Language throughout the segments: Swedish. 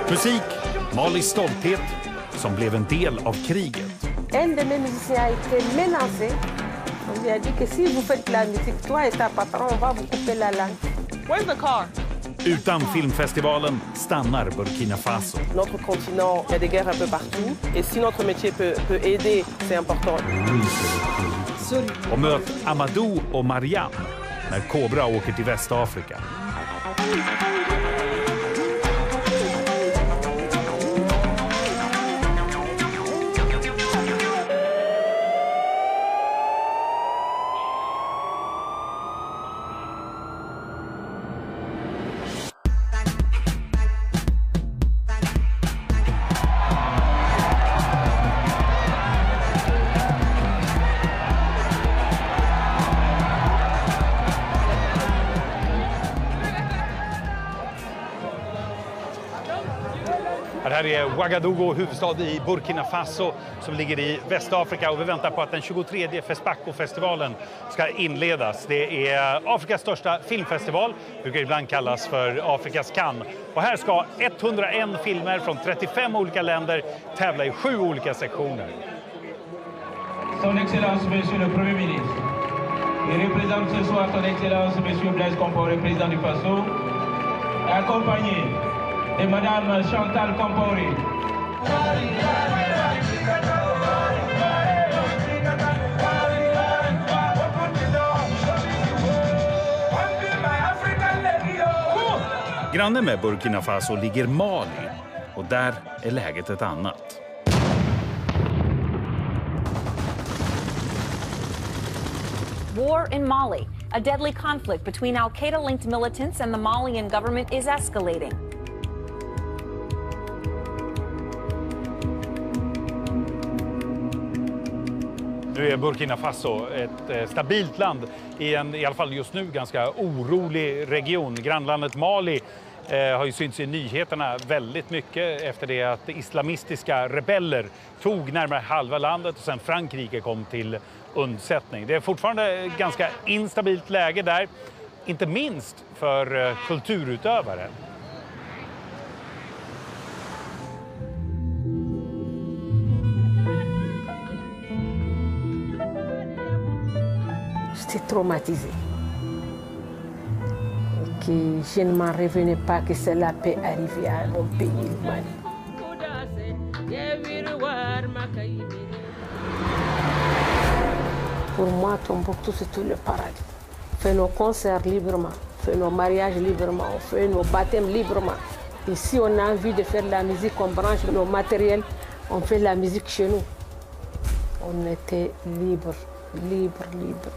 Musik, Malis stolthet, som blev en del av kriget. En de mes musiciens a été menacé. On lui a dit que si vous faites la musique, toi et ta patron, on va vous couper la langue. Where's the car? Utan filmfestivalen stannar Burkina Faso. Notre continent, il y a des guerres un peu partout. Et si notre métier peut aider, c'est important. Och möt Amadou och Mariam när Cobra åker till Västafrika. Det här är Ouagadougou, huvudstad i Burkina Faso som ligger i Västafrika, och vi väntar på att den 23:e Fespaco-festivalen ska inledas. Det är Afrikas största filmfestival, brukar ibland kallas för Afrikas Cannes. Och här ska 101 filmer från 35 olika länder tävla i 7 olika sektioner. Son Excellence, Monsieur le Premier ministre. Il représente ce soir Son Excellence, Monsieur Blaise Compaoré, président du Faso, accompagné de Madame Chantal Compaoré. Granne med Burkina Faso ligger Mali, och där är läget ett annat. War in Mali. A deadly conflict between al-Qaeda-linked militants and the Malian government is escalating. Nu är Burkina Faso ett stabilt land i en, i alla fall just nu, ganska orolig region. Grannlandet Mali har ju synts i nyheterna väldigt mycket efter det att islamistiska rebeller tog närmare halva landet och sen Frankrike kom till undsättning. Det är fortfarande ganska instabilt läge där, inte minst för kulturutövare. J'étais traumatisée. Que je ne m'en revenais pas que cela peut arriver à mon pays, le Mali. Pour moi, Tombouctou, c'est tout le paradis. On fait nos concerts librement, on fait nos mariages librement, on fait nos baptêmes librement. Et si on a envie de faire de la musique, on branche nos matériels, on fait de la musique chez nous. On était libre, libre, libre.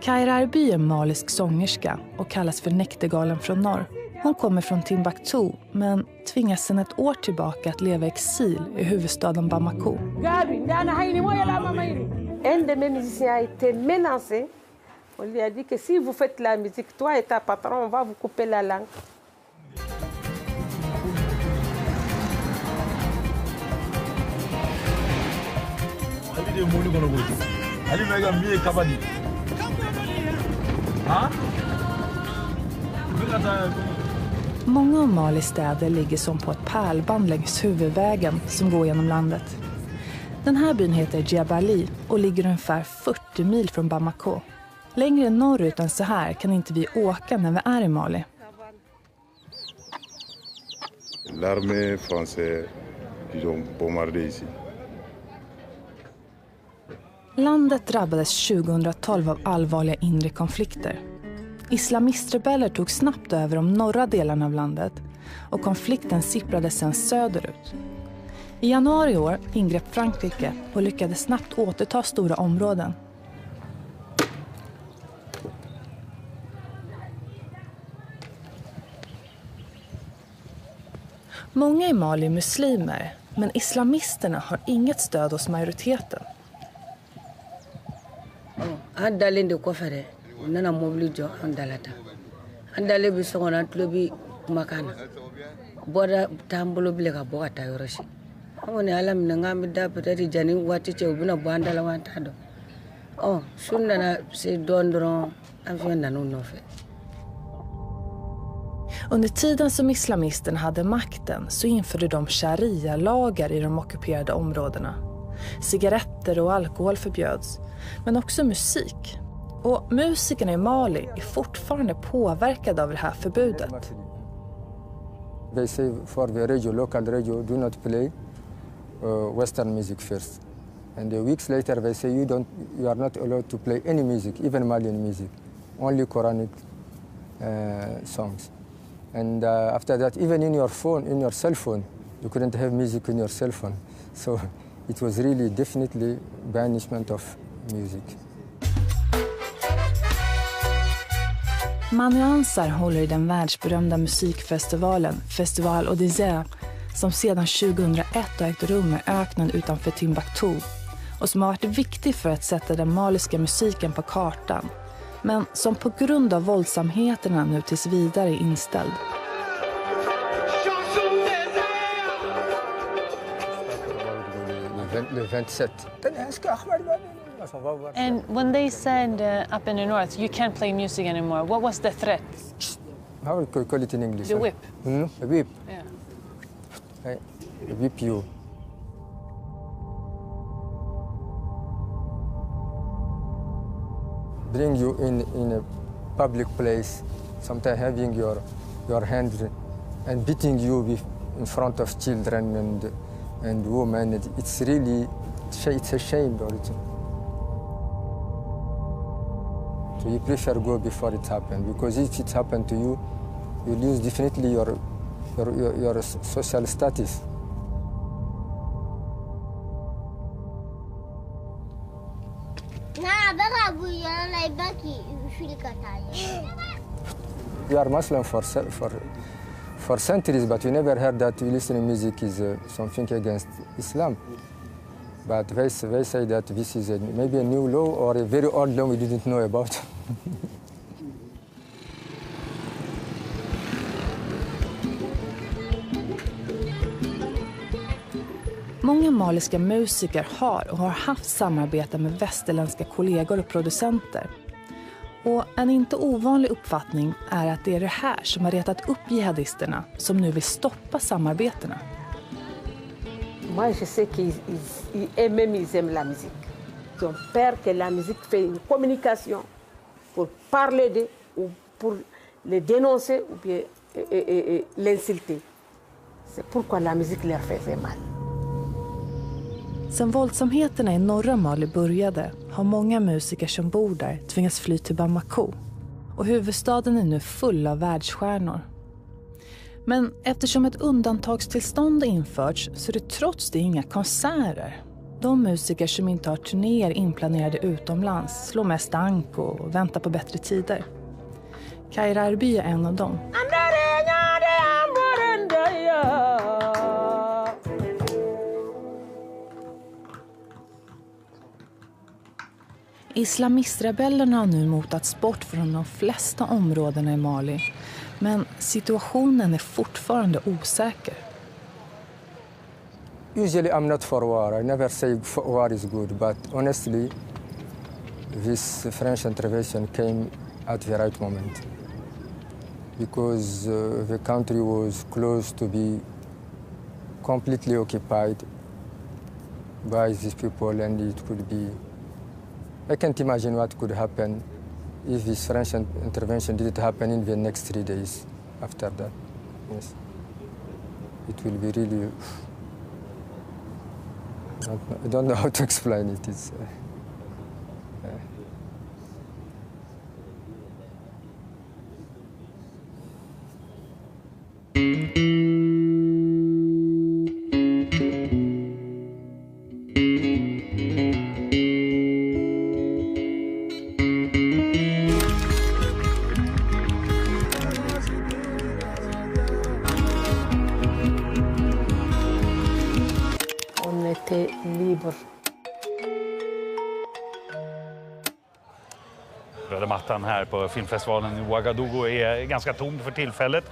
Kaira Arby är malisk sångerska och kallas för Näktergalen från norr. Hon kommer från Timbuktu, men tvingas sedan ett år tillbaka att leva i exil i huvudstaden Bamako. Un de mes musiciens a été menacé. On lui a dit que si vous faites la musique, toi et ta patron, on va vous couper la langue. Många av Malis städer ligger som på ett pärlband längs huvudvägen som går genom landet. Den här byn heter Djabali och ligger ungefär 40 mil från Bamako. Längre norrut än så här kan inte vi åka när vi är i Mali. L'armée française qui ont bombardé ici. Landet drabbades 2012 av allvarliga inre konflikter. Islamistrebeller tog snabbt över de norra delarna av landet och konflikten sipprade sedan söderut. I januari i år ingrep Frankrike och lyckades snabbt återta stora områden. Många i Mali är muslimer, men islamisterna har inget stöd hos majoriteten. Andalen de kofere, nana mobili jo andalata. Andale bi songona tlobi makana. Boda tambolo bilega bogata yoroshi. Ngone alam ngami da petati jani wati che ubina bandala wantado. Oh, sunna na se dondron afena no nofe. Under tiden som islamisterna hade makten så införde de sharia-lagar i de ockuperade områdena. Cigaretter och alkohol förbjöds, men också musik. Och musikerna i Mali är fortfarande påverkade av det här förbudet. They say for the radio, local radio, do not play Western music first. And weeks later they say you are not allowed to play any music, even Malian music, only Quranic songs. And after that, even in your phone, in your cell phone, you couldn't have music in your cell phone. So it was really definitely banishment of music. Manu Ansar håller i den världsberömda musikfestivalen Festival Odyssée som sedan 2001 har ägt rum i öknen utanför Timbuktu och som har varit viktig för att sätta den maliska musiken på kartan, men som på grund av våldsamheterna nu tills vidare är inställd. And when they said up in the north, you can't play music anymore, what was the threat? How would you call it in English? The whip. A whip. Yeah. A whip you. Bring you in a public place, sometimes having your hand and beating you in front of children and women. It's really, it's a shame. So you prefer go before it happened, because if it happened to you, you lose definitely your social status. You are Muslim for centuries, but you never heard that listening music is something against Islam. But they say that this is maybe a new law or a very old law we didn't know about. Många maliska musiker har och har haft samarbete med västerländska kollegor och producenter. Och en inte ovanlig uppfattning är att det är det här som har retat upp jihadisterna som nu vill stoppa samarbetena. Moi, je sais qu'ils aiment la musique. Ils ont peur que la musique fait une communication pour parler d'eux ou pour les dénoncer ou bien l'insulter. C'est pourquoi la musique leur fait mal. Sen våldsamheterna i norra Mali började har många musiker som bor där tvingats fly till Bamako. Och huvudstaden är nu full av världsstjärnor. Men eftersom ett undantagstillstånd införts så är det trots det inga konserter. De musiker som inte har turnéer inplanerade utomlands slår mest anko och väntar på bättre tider. Kaira Arby är en av dem. Islamistrebellerna har nu motats bort från de flesta områdena i Mali. Men situationen är fortfarande osäker. Usually I'm not for war. I never say war is good, but honestly, this French intervention came at the right moment. Because the country was close to be completely occupied by these people, and it could be... I can't imagine what could happen if this French intervention didn't happen in the next 3 days after that. Yes. It will be really... I don't know how to explain it. It's, libre. Röda mattan här på filmfestivalen i Ouagadougou är ganska tom för tillfället.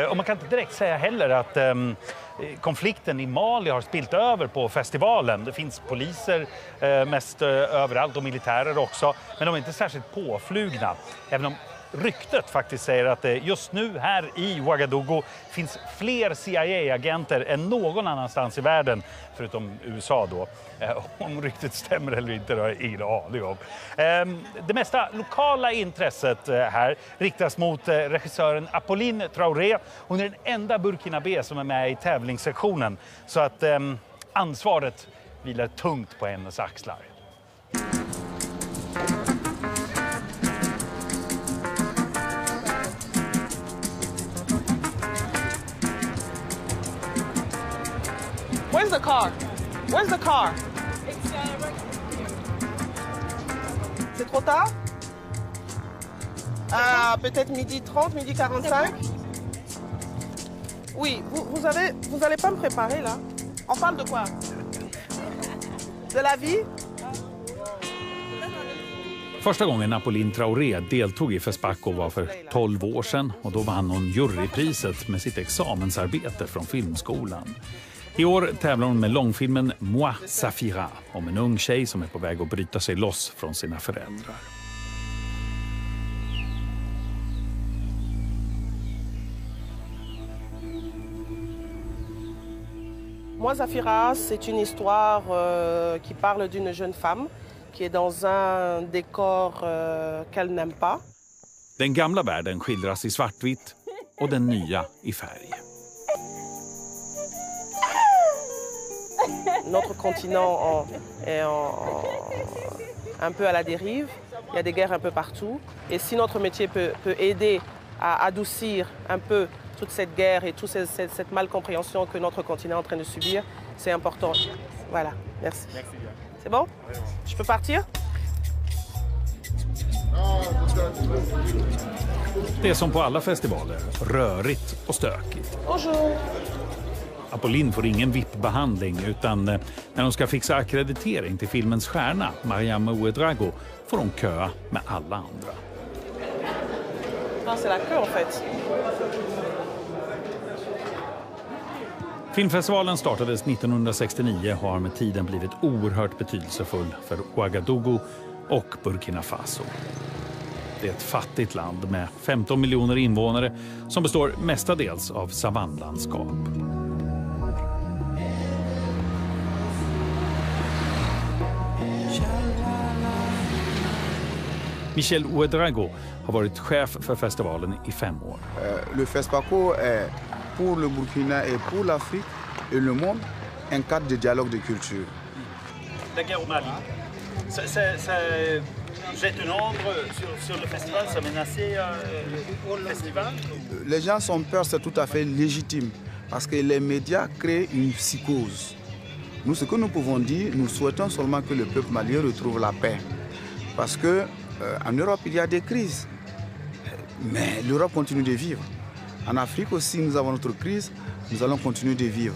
Och man kan inte direkt säga heller att konflikten i Mali har spilt över på festivalen. Det finns poliser mest överallt och militärer också, men de är inte särskilt påflugna. Även om ryktet faktiskt säger att det just nu här i Ouagadougou finns fler CIA-agenter än någon annanstans i världen, förutom USA då. Om ryktet stämmer eller inte, då har jag ingen aning om. Det mesta lokala intresset här riktas mot regissören Apolline Traoré. Hon är den enda burkinabé som är med i tävlingssektionen, så att ansvaret vilar tungt på hennes axlar. Where's the car? Where's the car? C'est trop tard? Ah, peut-être midi 30, midi 45? Oui, vous allez pas me préparer là? On parle de quoi? De la vie? Första gången Apolline Traoré deltog i FESPACO var för 12 år sedan, och då vann hon jurypriset med sitt examensarbete från filmskolan. I år tävlar hon med långfilmen Moi Safira om en ung tjej som är på väg att bryta sig loss från sina föräldrar. Moi Safira, c'est une histoire qui parle d'une jeune femme qui est dans un décor qu'elle n'aime pas. Den gamla världen skildras i svartvitt och den nya i färg. Notre continent est un peu à la dérive. Il y a des guerres un peu partout. Et si notre métier peut aider à adoucir un peu toute cette guerre et toute cette malcompréhension que notre continent est en train de subir, c'est important. Voilà, merci. C'est bon? Je peux partir? Det är som på alla festivaler, rörigt och stökigt. Bonjour. Apolline får ingen VIP-behandling, utan när hon ska fixa akkreditering till filmens stjärna, Mariam Ouedraogo, får hon köa med alla andra. C'est la queue en fait. Filmfestivalen startades 1969 och har med tiden blivit oerhört betydelsefull för Ouagadougou och Burkina Faso. Det är ett fattigt land med 15 miljoner invånare som består mestadels av savannlandskap. Michel Ouedraogo har varit chef för festivalen i 5 år. Le FESPACO est pour le Burkina et pour l'Afrique et le monde un cadre de dialogue de culture. La guerre au Mali, ça jette une ombre sur le festival, ça menaçait le festival? Les gens sont peur, c'est tout à fait légitime parce que les médias créent une psychose. Nous, ce que nous pouvons dire, nous souhaitons seulement que le peuple malien retrouve la paix. Parce que en Europe, il y a des crises, mais l'Europe continue de vivre. En Afrique aussi, nous avons notre crise, nous allons continuer de vivre.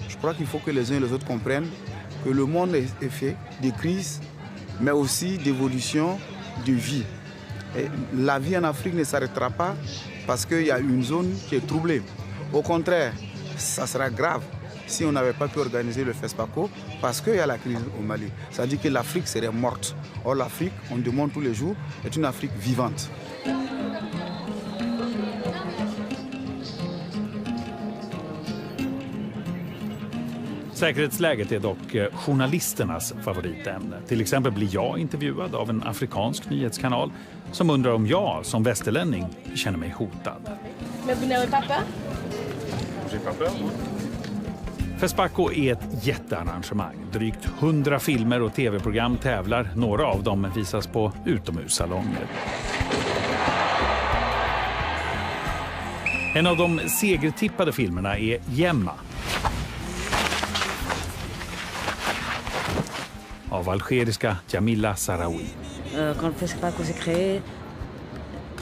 Je crois qu'il faut que les uns et les autres comprennent que le monde est fait de crises, mais aussi d'évolution de vie. Et la vie en Afrique ne s'arrêtera pas parce qu'il y a une zone qui est troublée. Au contraire, ça sera grave si on n'avait pas pu organiser le FESPACO parce qu'il y a la crise au Mali. Ça dit que l'Afrique serait morte. Or, l'Afrique, on demande tous les jours, est une Afrique vivante. Säkerhetsläget är dock journalisternas favoritämne. Till exempel blir jag intervjuad av en afrikansk nyhetskanal som undrar om jag som västerlänning känner mig hotad. Men vous n'avez pas peur? J'ai pas peur. FESPACO är ett jättearrangemang. Drygt 100 filmer och tv-program tävlar. Några av dem visas på utomhussalonger. En av de segertippade filmerna är Gemma. Av algeriska Jamila Sarawi. Quand le FESPACO s'est créé,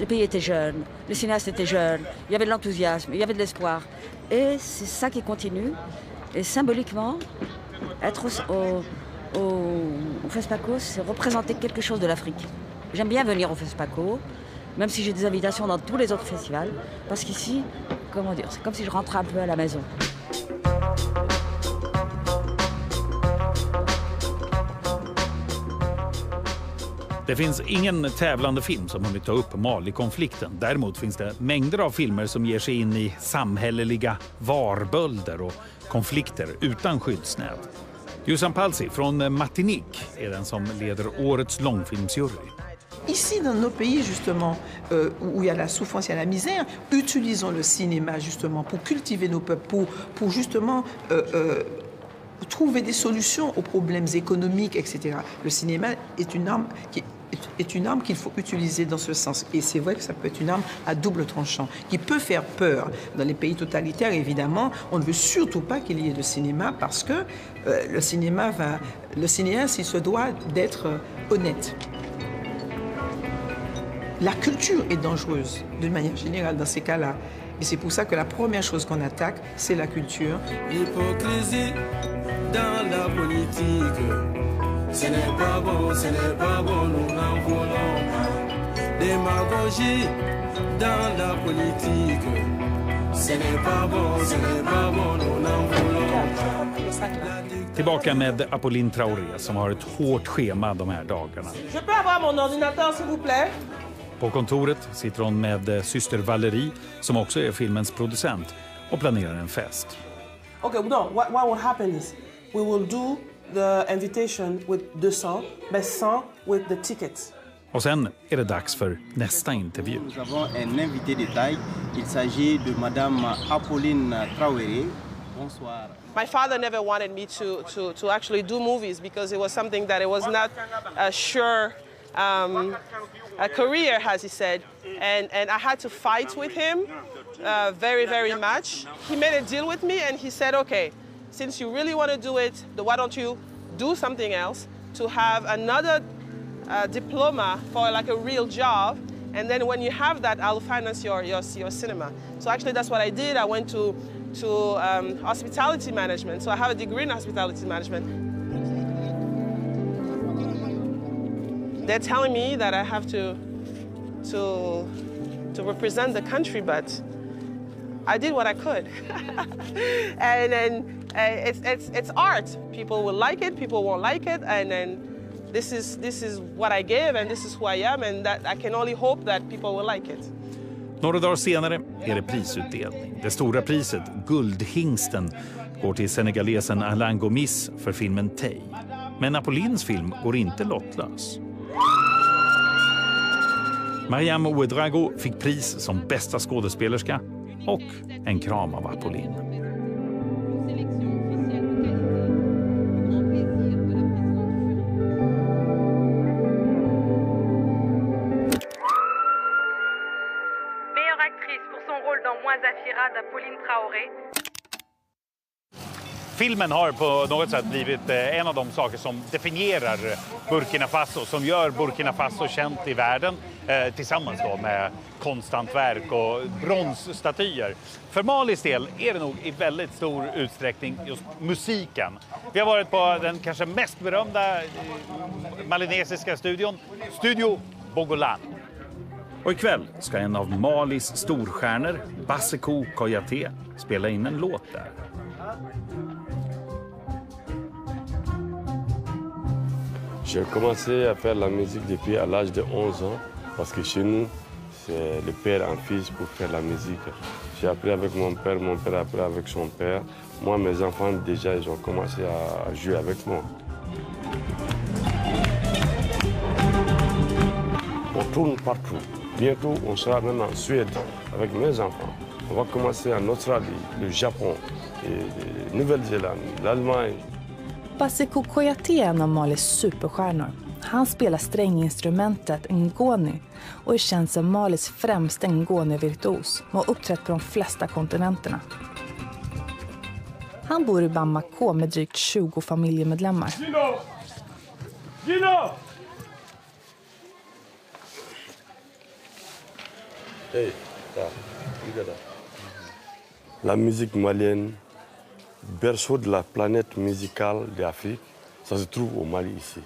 le pays était jeune, le cinéaste était jeune, il y avait de l'enthousiasme, il y avait de l'espoir. Et c'est ça qui continue. Et symboliquement, Être au FESPACO, c'est représenter quelque chose de l'Afrique. J'aime bien venir au FESPACO, même si j'ai des invitations dans tous les autres festivals, parce qu'ici, comment dire, c'est comme si je rentrais un peu à la maison. Det finns ingen tävlande film som hunnit ta upp Mali-konflikten. Däremot finns det mängder av filmer som ger sig in i samhälleliga varbölder och konflikter utan skyddsnät. Yusan Palsi från Martinique är den som leder årets långfilmsjury. Ici, dans nos pays, justement, où il y a la souffrance, il y a la misère, utilisons le cinéma, justement, pour cultiver nos peuples, pour justement trouver des solutions aux problèmes économiques, etc. Le cinéma est une arme qu'il faut utiliser dans ce sens. Et c'est vrai que ça peut être une arme à double tranchant, qui peut faire peur. Dans les pays totalitaires, évidemment, on ne veut surtout pas qu'il y ait de cinéma parce que le cinéaste, il se doit d'être honnête. La culture est dangereuse, d'une manière générale, dans ces cas-là. Et c'est pour ça que la première chose qu'on attaque, c'est la culture. L'hypocrisie dans la politique, ce n'est pas bon, nous n'en voulons pas. Démagogie dans la politique, ce n'est pas bon, nous n'en voulons pas. Tillbaka med Apolline Traoré som har ett hårt schema de här dagarna. Je peux avoir mon ordinateur, s'il vous plaît? På kontoret sitter hon med syster Valerie som också är filmens producent och planerar en fest. Okay, no, what will happen is we will do the invitation with 200, but 100 with the tickets. Och sen är det dags för nästa intervju. Nous avons un invité de taille. Il s'agit de Madame Apolline Traoré. Bonsoir. My father never wanted me to actually do movies because it was something that it was not a sure a career, as he said, and I had to fight with him very, very much. He made a deal with me and he said, okay, since you really want to do it, why don't you do something else to have another diploma for like a real job, and then when you have that, I'll finance your cinema. So actually that's what I did. I went to hospitality management, so I have a degree in hospitality management. They're telling me that I have to represent the country, but I did what I could. And then it's art. People will like it, people won't like it, and then this is what I give, and this is who I am, and that I can only hope that people will like it. Några dagar senare är det prisutdelning. Det stora priset, Guldhingsten, går till senegalesen Alain Gomis för filmen Tay. Men Apollines film går inte lottlös. Mariam Ouedraogo fick pris som bästa skådespelerska och en kram av Apolline. Meilleure actrice pour son rôle dans Moi Zafira d'Apolline Traoré. Filmen har på något sätt blivit en av de saker som definierar Burkina Faso, som gör Burkina Faso känt i världen, tillsammans då med konsthantverk och bronsstatyer. För Malis del är det nog i väldigt stor utsträckning just musiken. Vi har varit på den kanske mest berömda malinesiska studion, Studio Bogolan. Och ikväll ska en av Malis storstjärnor, Basekou Koyaté, spela in en låt där. J'ai commencé à faire la musique depuis à l'âge de 11 ans parce que chez nous, c'est le père en fils pour faire la musique. J'ai appris avec mon père a appris avec son père. Moi, mes enfants, déjà, ils ont commencé à jouer avec moi. On tourne partout. Bientôt, on sera même en Suède avec mes enfants. On va commencer en Australie, le Japon, et Nouvelle-Zélande, l'Allemagne. Basekou Koyaté är en av Malis superstjärnor. Han spelar stränginstrumentet ngoni och är känd som Malis främsta ngoni-virtuos och har uppträtt på de flesta kontinenterna. Han bor i Bamako med drygt 20 familjemedlemmar. Gino! Hey, la musique malienne, berceau de la planète musicale d'Afrique, ça se trouve au Mali ici.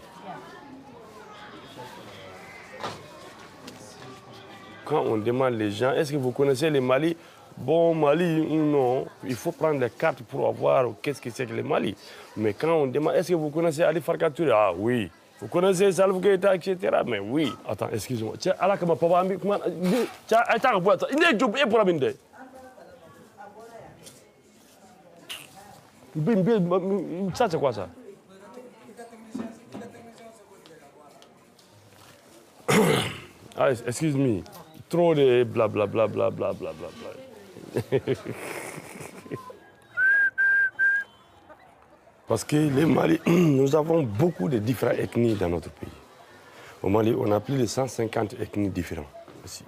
Quand on demande les gens, est-ce que vous connaissez le Mali? Bon, Mali ou non, il faut prendre les cartes pour voir qu'est-ce que c'est que le Mali. Mais quand on demande, est-ce que vous connaissez Ali Farka Touré? Ah oui. Vous connaissez Salif Keïta, etc. Mais oui. Attends, excusez-moi. Tiens, Allah, comment papa, comment... Tiens, attends, attends. Il est job, il est pour la mine. Ça, c'est quoi ça? Ah, excuse-moi. Trop de blablabla, blablabla, blablabla. Parce que le Mali, nous avons beaucoup de différentes ethnies dans notre pays. Au Mali, on a plus de 150 ethnies différentes aussi.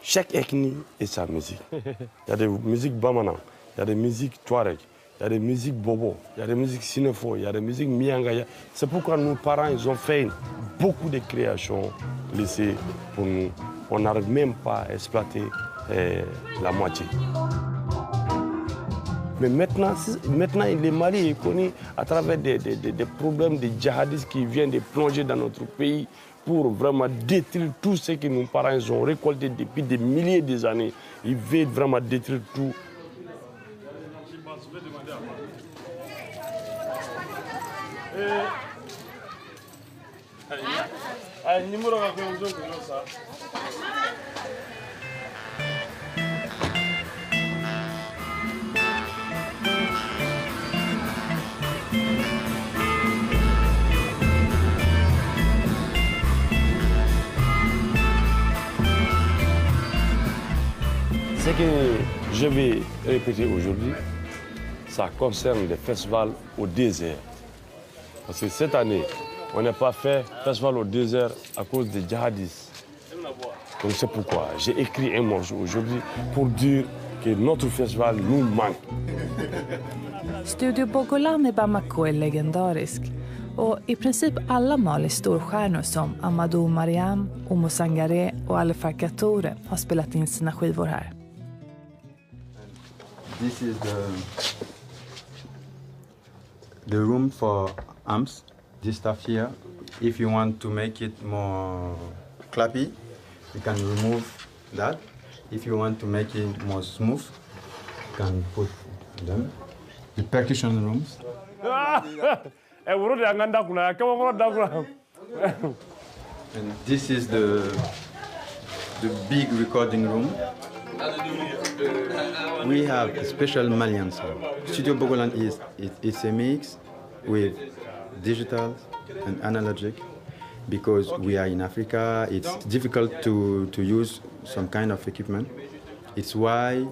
Chaque ethnie a sa musique. Il y a des musiques bamana, il y a des musiques touareg, il y a des musiques bobo, il y a des musiques sinefo, il y a des musiques miangaya. C'est pourquoi nos parents ils ont fait beaucoup de créations laissées pour nous. On n'arrive même pas à exploiter la moitié. Mais maintenant, le Mali est connu à travers des problèmes de djihadistes qui viennent de plonger dans notre pays pour vraiment détruire tout ce que nos parents ont récolté depuis des milliers d'années. Ils veulent vraiment détruire tout. Ce que je vais répéter aujourd'hui, ça concerne les festivals au désert. Parce que cette année, on n'a pas fait festival au désert à cause des djihadistes. Donc c'est pourquoi j'ai écrit un morceau aujourd'hui pour dire que notre festival nous manque. Studio Bogolan i Bamako är legendarisk. Och i princip alla Malis storstjärnor som Amadou Mariam, Oumou Sangaré och Ali Farka Touré har spelat in sina skivor här. This is the room for amps, this stuff here. If you want to make it more clappy, you can remove that. If you want to make it more smooth, you can put them. The percussion rooms. And this is the big recording room. We have a special Malian sound. Studio Bogolan it's a mix with digital and analogic because we are in Africa. It's difficult to use some kind of equipment. It's why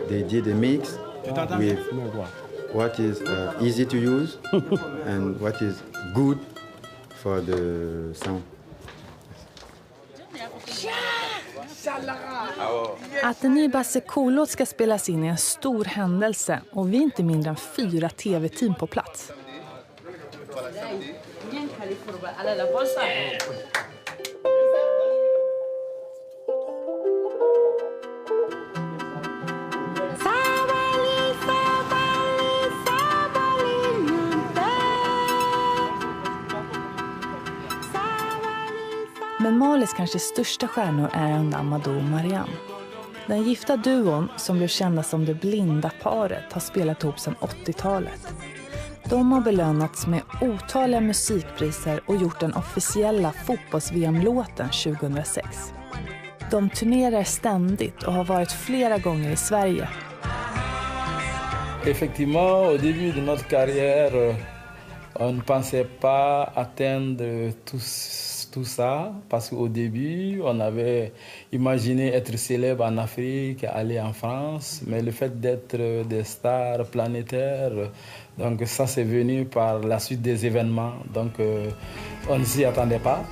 they did a mix with what is easy to use and what is good for the sound. Att en ny Basse Cool-låt ska spelas in är en stor händelse och vi är inte mindre än 4 tv-team på plats. Men Malis kanske största stjärnor är ändå Amadou Mariam. Den gifta duon som blev kända som det blinda paret har spelat ihop sedan 80-talet. De har belönats med otaliga musikpriser och gjort den officiella fotbolls-VM-låten 2006. De turnerar ständigt och har varit flera gånger i Sverige. Effectivement, au début de notre carrière, on ne pensait pas atteindre tout ça parce qu'au début, on avait imaginé être célèbre en Afrique, aller en France, mais le fait d'être des stars planétaires, donc ça c'est venu par la suite des événements, donc on ne s'y attendait pas.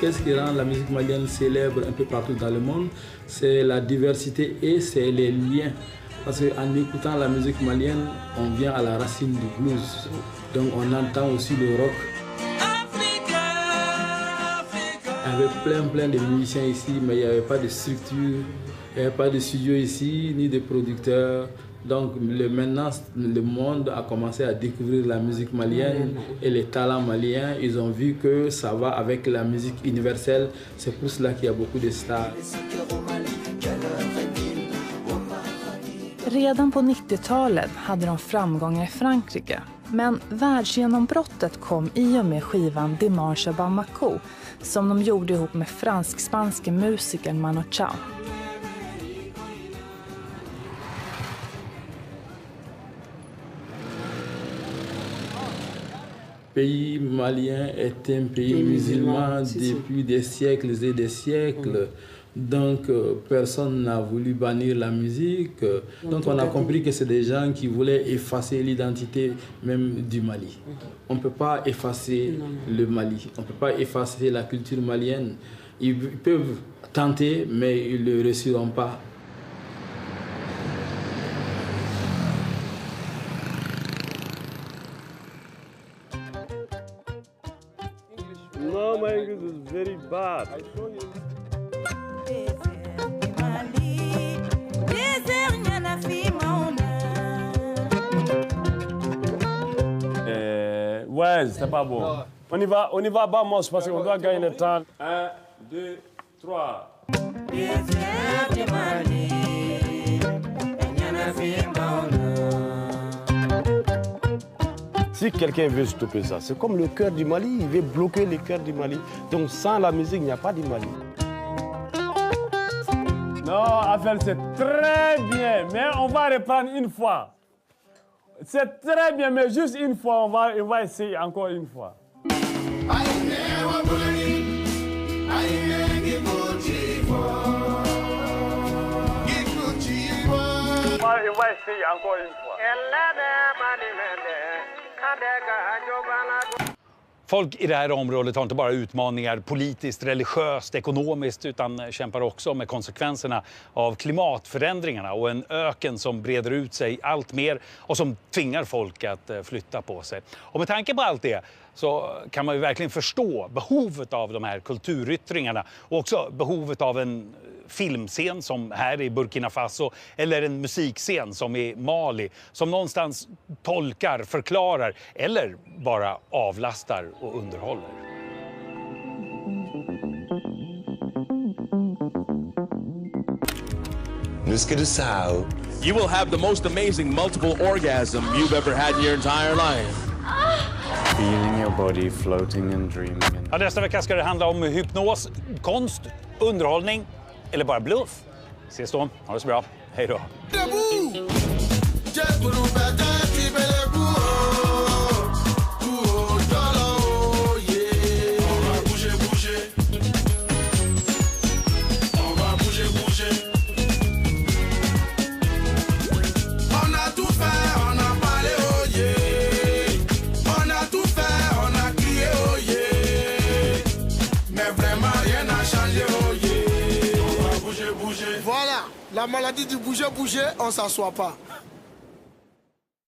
Qu'est-ce qui rend la musique malienne célèbre un peu partout dans le monde? C'est la diversité et c'est les liens. Parce qu'en écoutant la musique malienne, on vient à la racine du blues. Donc on entend aussi le rock. avait plein de musiciens ici, mais il n'y avait pas de structure, il n'y avait pas de studio ici, ni de producteurs. Donc maintenant, le monde a commencé à découvrir la musique malienne et les talents maliens. Ils ont vu que ça va avec la musique universelle. C'est pour cela qu'il y a beaucoup de stars. Redan på 90-talet hade de framgångar i Frankrike. Men världsgenombrottet kom i och med skivan Dimanche à Bamako som de gjorde ihop med fransk-spanske musikern Manu Chao. Le pays malien est un pays musulman depuis des siècles et des siècles. Donc personne n'a voulu bannir la musique. Donc on a compris que c'est des gens qui voulaient effacer l'identité même du Mali. On ne peut pas effacer le Mali, on ne peut pas effacer la culture malienne. Ils peuvent tenter, mais ils ne le réussiront pas. No, my English is very bad. Ouais, c'était pas bon. On y va bas, moi, parce qu'on doit gagner le temps. 1, 2, 3. Si quelqu'un veut stopper ça, c'est comme le cœur du Mali, il veut bloquer le cœur du Mali. Donc sans la musique, il n'y a pas de Mali. Non, Afel, c'est très bien, mais on va reprendre une fois. C'est très bien, mais juste une fois, on va essayer encore une fois. On va essayer encore une fois. Folk i det här området har inte bara utmaningar politiskt, religiöst, ekonomiskt utan kämpar också med konsekvenserna av klimatförändringarna och en öken som breder ut sig allt mer och som tvingar folk att flytta på sig. Och med tanke på allt det så kan man ju verkligen förstå behovet av de här kulturyttringarna och också behovet av en filmscen som här i Burkina Faso eller en musikscen som i Mali som någonstans tolkar, förklarar eller bara avlastar och underhåller. Nuskadisao. You will have the most amazing multiple orgasm you've ever had in your entire life. Feeling your body floating and dreaming. Ja, nästa vecka ska det handla om hypnos, konst, underhållning eller bara bluff. Ses då. Ha det så bra. Hej då. La maladie du bouger, on ne s'assoit pas.